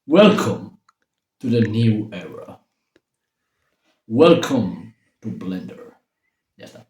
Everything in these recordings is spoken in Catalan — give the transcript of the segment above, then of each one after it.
Welcome to the new era. Welcome to Blender. Ja està.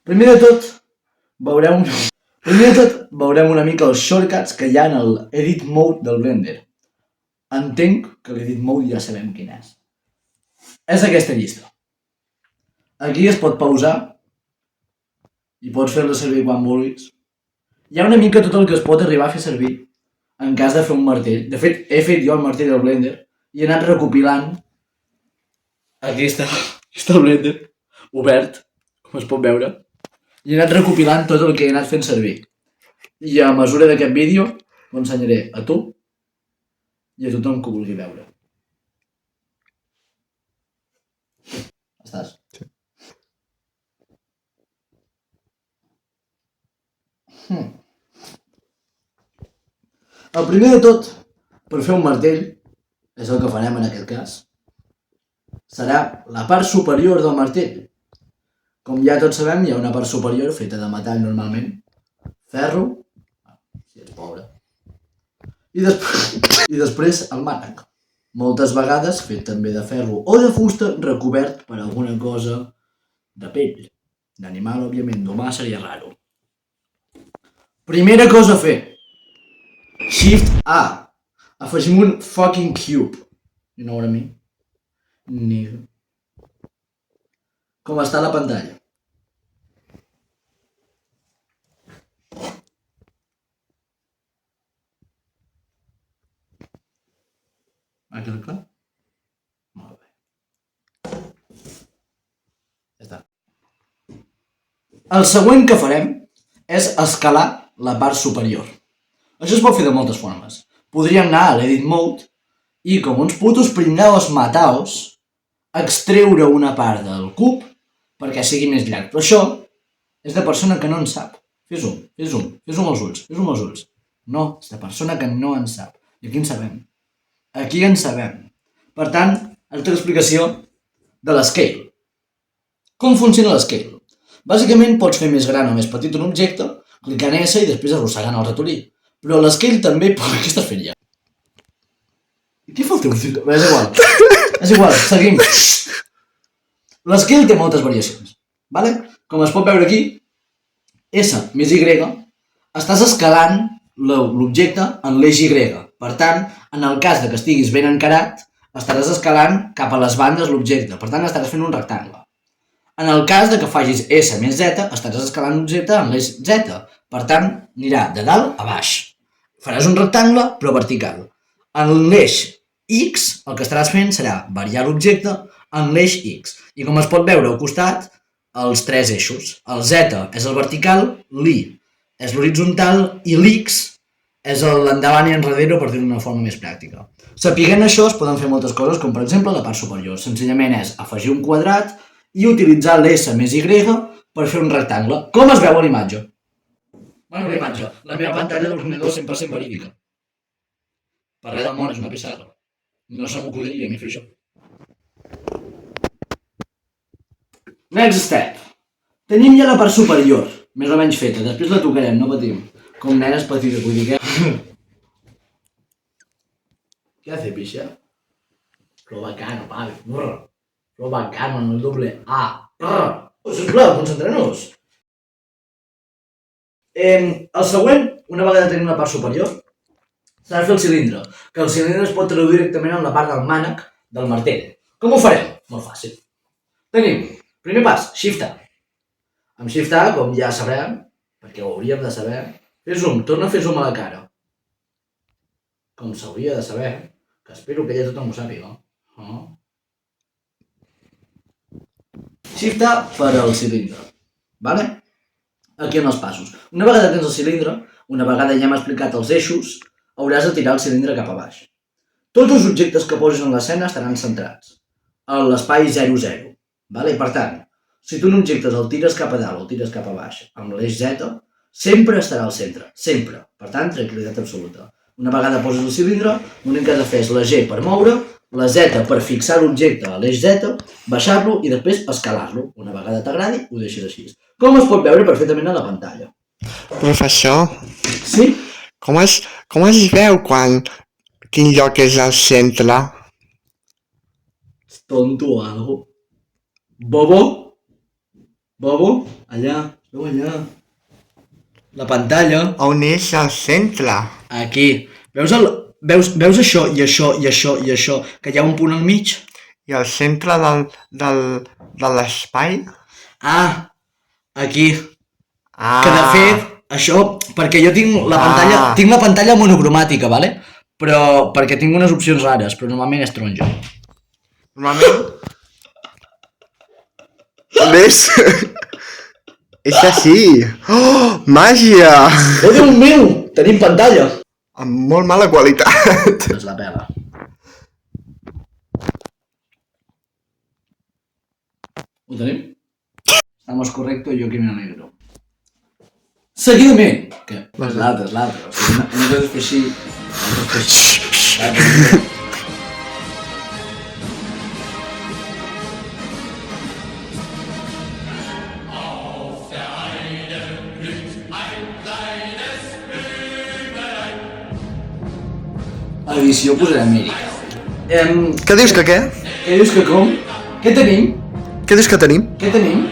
Primer de tot, veurem... una mica els shortcuts que hi ha en l'Edit Mode del Blender. Entenc que l'Edit Mode ja sabem quin és. És aquesta llista. Aquí es pot pausar i pots fer-la servir quan vulguis. Hi ha una mica tot el que es pot arribar a fer servir en cas de fer un martell. De fet, he fet jo el martell del Blender i he anat recopilant. Aquí està el Blender obert, com es pot veure. I he anat recopilant tot el que he anat fent servir. I a mesura d'aquest vídeo ho ensenyaré a tu i a tothom que ho vulgui veure. Estàs? Sí. El primer de tot, per fer un martell, és el que farem en aquest cas, serà la part superior del martell. Com ja tots sabem, hi ha una part superior feta de metall normalment, ferro, si ets pobre, i després el mànec, moltes vegades fet també de ferro o de fusta recobert per alguna cosa de pell. D'animal, òbviament, d'humà seria raro. Primera cosa a fer. Shift A. Afegim un fucking cube. You know what I mean? Nigga. Com està la pantalla? Ha quedat clar? Molt bé. Ja està. El següent que farem és escalar la part superior. Això es pot fer de moltes formes. Podríem anar a l'Edit Mode i, com uns putos pringaos mataos, extreure una part del cub perquè sigui més llarg. Però això és de persona que no en sap. Fes zoom als ulls. No, és de persona que no en sap. I aquí en sabem. Aquí en sabem. Per tant, altra explicació de l'escale. Com funciona l'escale? Bàsicament pots fer més gran o més petit un objecte clicant S i després arrossegant el ratolí. Però l'escale també... Què estàs fent ja? Què fa el teu fill? És igual, seguim. L'escale té moltes variacions. Vale? Com es pot veure aquí, S més Y, estàs escalant l'objecte en l'eix Y. Per tant, en el cas de que estiguis ben encarat, estaràs escalant cap a les bandes l'objecte. Per tant, estaràs fent un rectangle. En el cas de que facis S més Z, estaràs escalant l'objecte en l'eix Z. Per tant, anirà de dalt a baix. Faràs un rectangle, però vertical. En l'eix X, el que estaràs fent serà variar l'objecte en l'eix X. I com es pot veure al costat, els tres eixos. El Z és el vertical, l'Y és l'horitzontal i l'X és l'endavant i enrere, per dir-ho d'una forma més pràctica. Sapiguent això, es poden fer moltes coses, com per exemple la part superior. Senzillament és afegir un quadrat i utilitzar l'S més Y per fer un rectangle. Com es veu a l'imatge? Bueno, l'imatge. La meva pantalla d'ordinador és 100% verídica. Per res del món és una pissarra. No se m'acudiria a mi fer això. Next step. Tenim ja la part superior, més o menys feta. Després la tocarem, no patim. Com nenes petites, vull dir que... ¿Qué hace, pixa? Lo bacano, pavi. Lo bacano, en el doble A. Sisplau, concentrem-nos. El següent, una vegada tenim la part superior, s'ha de fer el cilindre, que el cilindre es pot traduir directament en la part del mànec del martell. Com ho farem? Molt fàcil. Tenim, primer pas, Shift A. Amb Shift A, com ja sabrem, perquè ho hauríem de saber, fer zoom, torna a fer zoom a la cara. Com s'hauria de saber, que espero que ja tothom ho sàpiga. Shift A per al cilindre. Vale? Aquí en els passos. Una vegada tens el cilindre, una vegada ja hem explicat els eixos, hauràs de tirar el cilindre cap a baix. Tots els objectes que posis en l'escena estaran centrats a l'espai 0,0. Vale? Per tant, si tu un objecte el tires cap a dalt o el tires cap a baix amb l'eix Z, sempre estarà al centre. Sempre. Per tant, tranquil·litat absoluta. Una vegada poses el cilindre, l'únic que has de fer és la G per moure, la Z per fixar l'objecte a l'eix Z, baixar-lo i després escalar-lo. Una vegada t'agradi, ho deixes així. Com es pot veure perfectament a la pantalla. Professor. Sí? Com es veu quin lloc és el centre? Tonto o algo. Bobo? Bobo? Allà. Es veu allà. La pantalla. On és el centre? Aquí. Veus això i això i això i això, que hi ha un punt al mig? I el centre de l'espai? Ah, aquí. Ah. Que de fet, això, perquè jo tinc la pantalla monocromàtica, vale? Però perquè tinc unes opcions rares, però normalment és taronja. Normalment... ¿Ves? És així. Oh, màgia! Oh, Déu meu! Tenim pantalla! Amb molt mala qualitat. És la pela. Ho tenim? Estamos correcto, yo que me alegro. Seguidament! Que és l'altre. O sigui, una cosa és fer així... Una cosa és fer així... Edició posaré Amèrica. Què dius que què? Què dius que com? Què tenim? Què dius que tenim? Què tenim?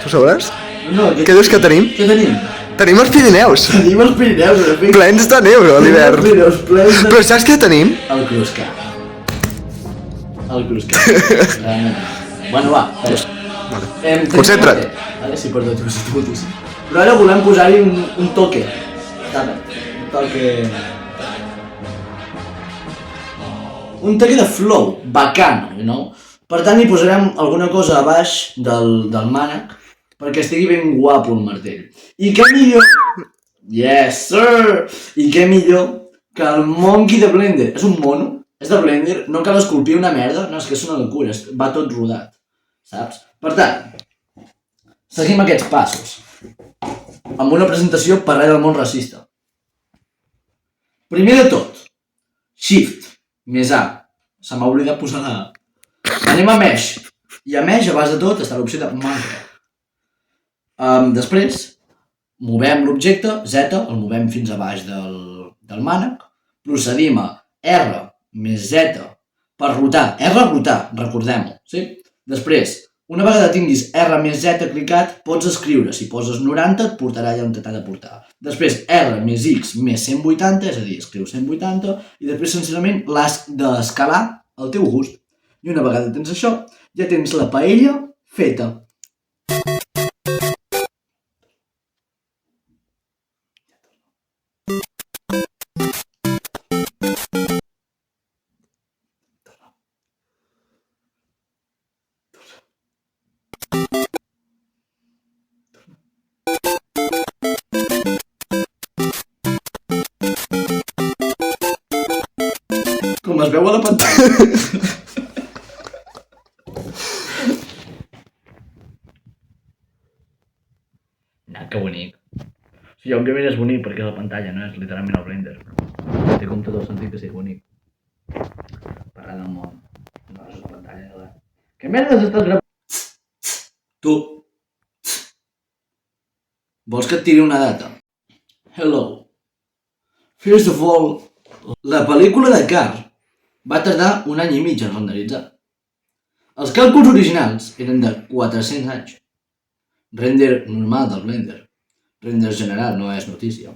Tu sabràs? No, Què dius que tenim? Què tenim? Tenim els Pirineus. Tenim els Pirineus, en efecte. Plens de neu a l'hivern. Tenim els Pirineus plens de... Però saps què tenim? El Cruscat. El Cruscat. Bueno, va, Vale. Concentra't. Vale, sí, perdó, t'ho sento moltíssim. Però ara volem posar-hi un toque. Un toque... Un toque de flow, bacano, you know? Per tant, hi posarem alguna cosa a baix del mànec perquè estigui ben guapo el martell. I què millor... Yes, sir! I què millor que el monkey de Blender. És un mono, és de Blender, no cal esculpir una merda, no, és que és una locura, va tot rodat, saps? Per tant, seguim aquests passos amb una presentació per res del món racista. Primer de tot, Shift més A. Se m'ha oblidat posar la A. Anem a Mesh. I a Mesh, a base de tot, està l'opció de Minecraft. Després, movem l'objecte, Z, el movem fins a baix del mànec. Procedim a R més Z per rotar. R rotar, recordem-ho, sí? Després, una vegada tinguis R més Z clicat, pots escriure. Si poses 90, et portarà allà on t'ha de portar. Després, R més X més 180, és a dir, escriu 180, i després, senzillament, l'has d'escalar al teu gust. I una vegada tens això, ja tens la paella feta. Com es veu a la pantalla. Que bonic. O sigui, òbviament és bonic perquè és la pantalla, no és literalment el Blender. Té com tot el sentit de ser bonic. Parada del món. No, és la pantalla, clar. Què merdes estàs gravant? Tu. Vols que et tiri una data? Hello. First of all, la pel·lícula de Cars va tardar 1 any i mig en renderitzar. Els càlculs originals eren de 400 anys. Render normal del Blender. Render general no és notícia.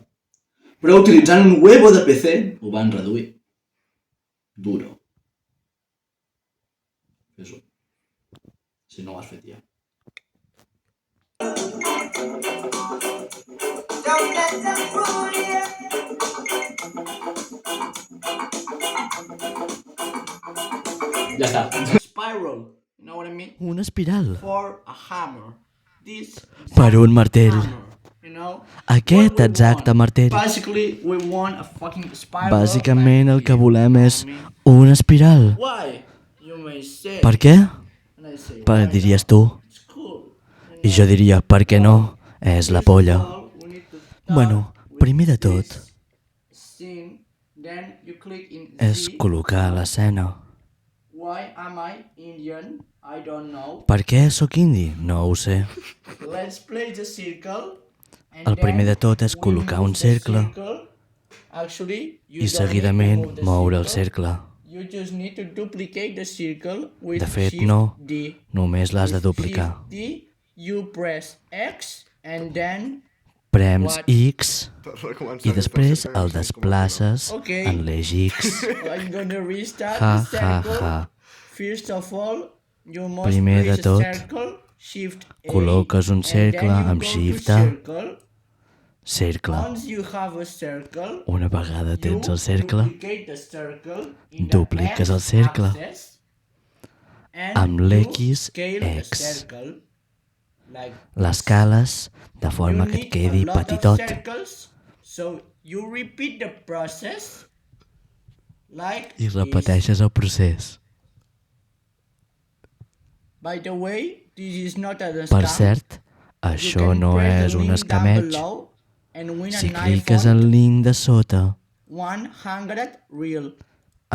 Però utilitzant un huevo de PC ho van reduir. Duro. Fes-ho. Si no ho has fet ja. Ja està. Spiral. You know what I mean? Una espiral. For a hammer. This Per un martell. hammer. You know? Aquest What we exacte want. martell. Basically, we want a fucking spiral. Bàsicament el que like volem here, és you know what I mean? una espiral. Why? You may say. Per què? And I say, Per why? diries tu. It's cool. I jo diria, per què no? És la polla. We need to start Bueno, with primer de tot this scene, then you click in és Z. col·locar l'escena. Why am I Indian? I don't know. Per què sóc indi? No ho sé. Let's play the circle. El primer de tot és col·locar un cercle i seguidament moure el cercle. De fet, no, només l'has de duplicar. Prems X i després el desplaces en l'eix X. Ha, ha, ha. Primer de tot, col·loques un cercle amb Shift A. Cercle. Una vegada tens el cercle, dupliques el cercle amb l'X. L'escales de forma que et quedi petitot. I repeteixes el procés. Per cert, això no és un escameig. Si cliques el link de sota,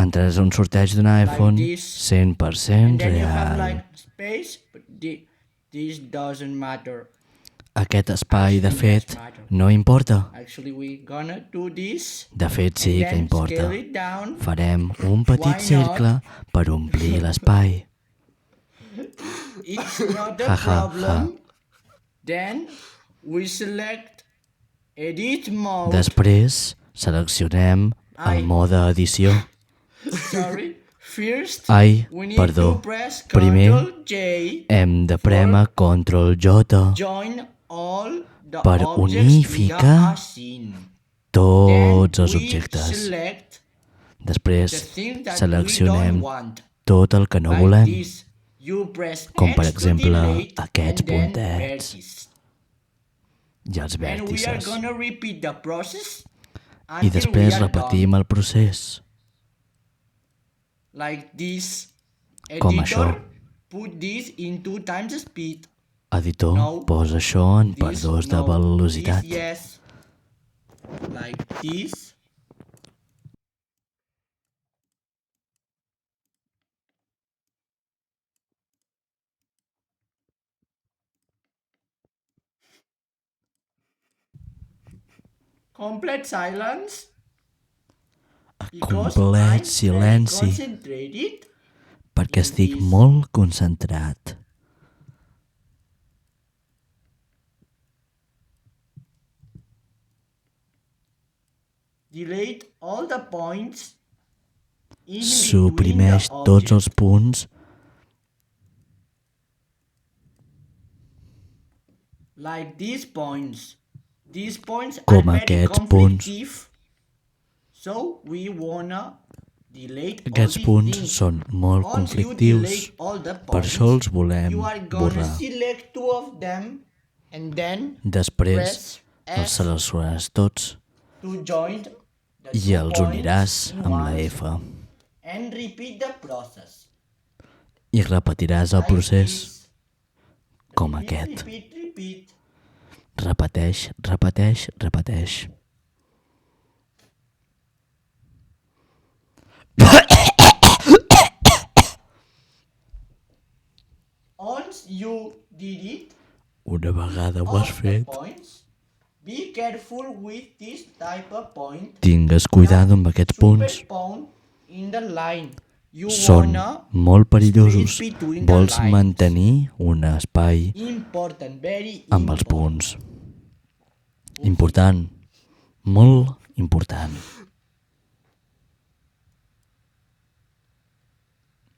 entraràs a un sorteig d'un iPhone 100% real. Aquest espai, de fet, no importa. De fet, sí que importa. Farem un petit cercle per omplir l'espai. Ha, ha, ha. Després seleccionem el mode edició. Ai, perdó. Primer hem de prémer Ctrl+J per unificar tots els objectes. Després seleccionem tot el que no volem, com per exemple aquests puntets i els vèrtices. I després repetim el procés. Com això. Editor, posa això en per 2 de velocitat. Complete silence. Complet silenci, perquè estic molt concentrat. Delete all the points. Suprimeix tots els punts like these points. These points com are very aquests punts. conflictive. So we wanna delete all Aquests the punts things. són molt Once you conflictius, delete all the per points, això els volem you are gonna borrar. select 2 of them and then Després press els S seleccionaràs tots to join the i 2 els points uniràs in amb la one. F. And repeat the process. I repetiràs el Like procés this. com Repeat, aquest. repeat. Repeteix, repeteix, repeteix. Once you did it, Una vegada ho all has the fet, points, be careful with this type of point. tingues cuidado amb aquests punts. Superpound in the line. You Són wanna molt perillosos. space between the Vols lines. mantenir un espai Important, very amb els important. punts. Important. Molt important.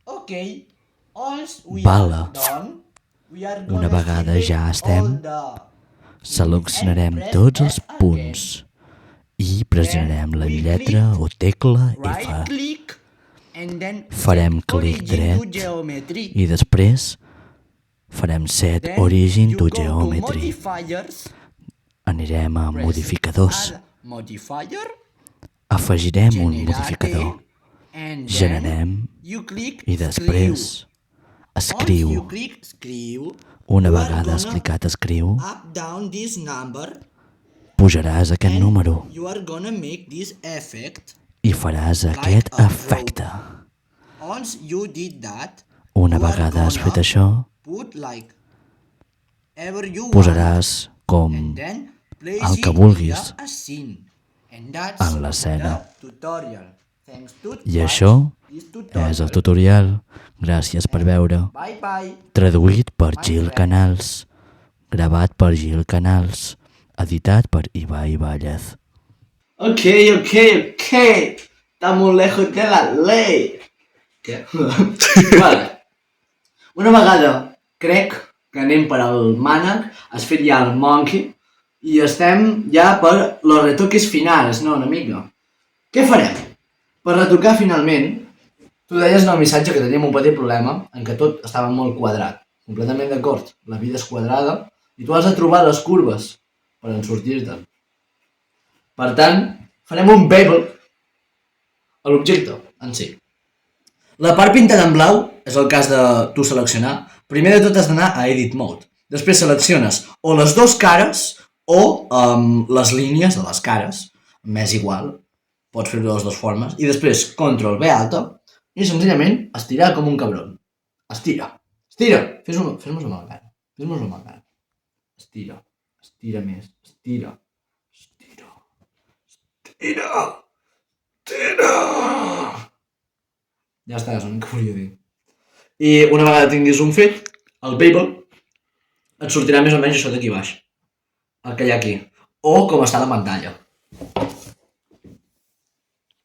Okay. Once we Vale. are done, we are Una gonna vegada select ja estem, all the seleccionarem and press tots els F again. punts i pressionarem la lletra o tecla right F. click and then Farem set clic origin to dret geometry. i després farem set Then origin you to go to geometry. modifiers, Anirem a press modificadors. add modifier, Afegirem un generate, modificador. and then Generem you click i després Once you escriu. click escriu, Una you are vegada has gonna clicat escriu, up down this number pujaràs aquest and número you are gonna make this effect. i faràs aquest a efecte. Once you did that, Una you are vegada has gonna fet això, put like ever you want posaràs com and then el que vulguis the scene. And that's en l'escena. the tutorial. Thanks to I watch això this és tutorial. el tutorial. Gràcies per veure. Bye bye. Traduït per Gil Canals. Gravat per Gil Canals. Editat per Ibai Vallez. Ok. Estamos lejos de la ley. Què? Vale. Una vegada crec que anem per al mànec, has fet ja el monkey i estem ja per los retoques finals, no, una mica. Què farem? Per retocar finalment, tu deies en el missatge que teníem un petit problema en què tot estava molt quadrat. Completament d'acord, la vida és quadrada i tu has de trobar les curves per en sortir-te. Per tant, farem un bevel a l'objecte en si. La part pintada en blau és el cas de tu seleccionar. Primer de tot has d'anar a Edit Mode. Després selecciones o les dues cares o les línies de les cares. M'és igual, pots fer-ho de les dues formes. I després Ctrl V alta i senzillament estirar com un cabron. Estira. Fes-mos amb la cara. Estira més. Estira. Ja està, és el que volia dir. I una vegada tinguis un fet, el bevel, et sortirà més o menys això d'aquí baix. El que hi ha aquí. O com està la pantalla.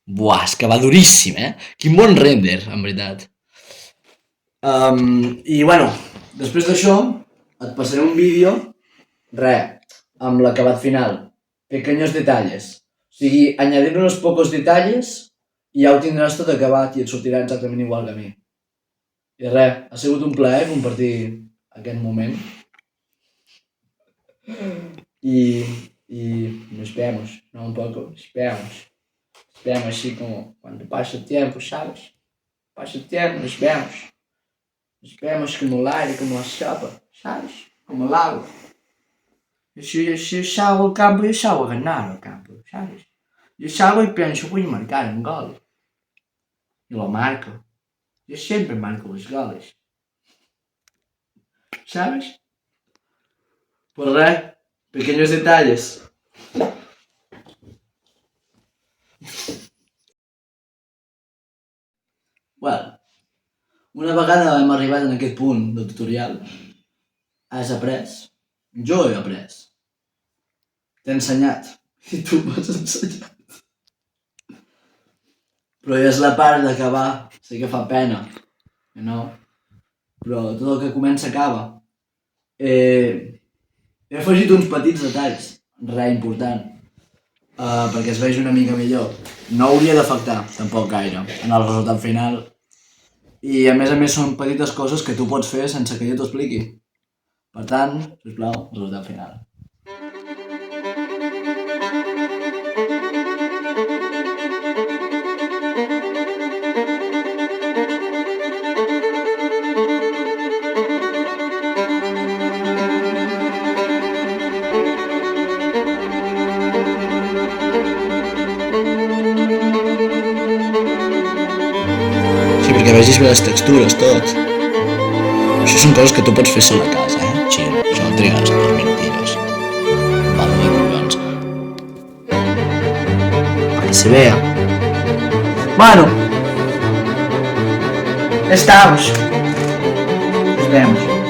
Buah, és que va duríssim, Quin bon render, en veritat. I bueno, després d'això, et passaré un vídeo, amb l'acabat final. Pequeños detalles. O sigui, añadir unos pocos detalles i ja ho tindràs tot acabat i et sortirà exactament igual que a mi. I ha sigut un plaer compartir aquest moment. Y nos vemos, ¿no? Un poco, esperamos así como cuando pasa el tiempo, ¿sabes? Pasa el tiempo, nos vemos como el aire, como la sopa, ¿sabes? Como el agua. Yo salgo al campo, yo salgo a ganar al campo, ¿sabes? Yo salgo y pienso, voy a marcar un gol. Y lo marco. Yo siempre marco los goles. ¿Sabes? Pues pequeños detalles. Bueno, una vegada hem arribat en aquest punt del tutorial, has après, jo he après, t'he ensenyat i tu m'has ensenyat. Però ja és la part d'acabar, sé que fa pena, no? Però tot el que comença acaba. He afegit uns petits detalls, res important, perquè es vegi una mica millor. No hauria d'afectar, tampoc gaire, en el resultat final. I a més són petites coses que tu pots fer sense que jo t'ho expliqui. Per tant, sisplau, resultat final. Perquè vegis bé les textures, tot. Això són coses que tu pots fer sola a casa, Chill. Això no trigues 2 minutitos. Vale, de collons. Para que se vea. Bueno. Estamos. Nos vemos.